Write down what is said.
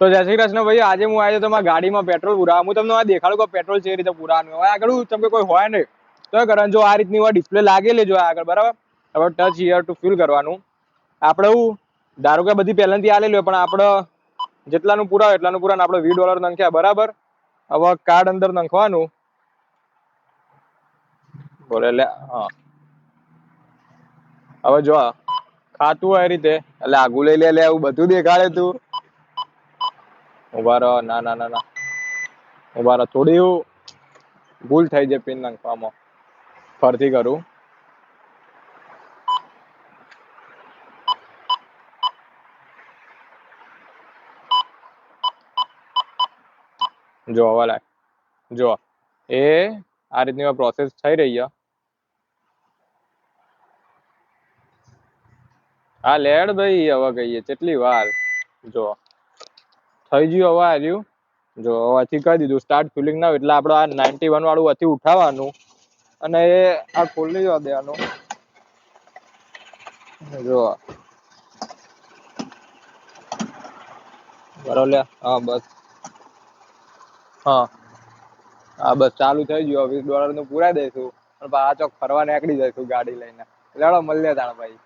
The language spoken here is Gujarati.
તો જય શ્રી કૃષ્ણ ભાઈ, આજે હું આવ્યો તમારા ગાડીમાં પેટ્રોલ પુરાવા. હું તમને દેખાડું કે પેટ્રોલ છે રીતે પુરાવાનું. હવે આગળ તમને કોઈ હોય ને તો કરવાનું, જો આ રીતની ડિસ્પ્લે લાગેલી જો આગળ, બરાબર. હવે ટચ હિયર ટુ ફિલ કરવાનું. આપણે હું ધારો કે બધી પહેલાથી આલેલી હોય, પણ આપણે જેટલાનું પુરાવે એટલાનું પુરાવાનું. આપણે $20 નાખ્યા, બરાબર. હવે કાર્ડ અંદર નાખવાનું. બોલે લે, હા. હવે જો ખાતું હોય એ રીતે એટલે આગું લઈ લે, એવું બધું દેખાડે તું. ઉભા રહો, ના ના ના ના, ઉભા રહો. થોડી ભૂલ થઈ જાય પિન નાખવામાં, ફરથી કરું. જો હવે લાય, જો એ આ રીતની પ્રોસેસ થઈ રહી છે. હા લેડ ભાઈ, હવે કહીએ કેટલી વાર. જો થઈ ગયું, હવે આવ્યું. જો હવેથી કહી દીધું સ્ટાર્ટ ફિલિંગ ના, એટલે આપણે આ 91 વાળું હથી ઉઠાવવાનું અને એ આ ખોલી દેવાનું. જો બરોબર, હા બસ, હા હા બસ ચાલુ થઈ ગયું. $20 નું પુરાઈ દઈશું અને આ ચોક ફરવા નીકળી જઈશું ગાડી લઈને. લેડો મળીએ તાણ ભાઈ.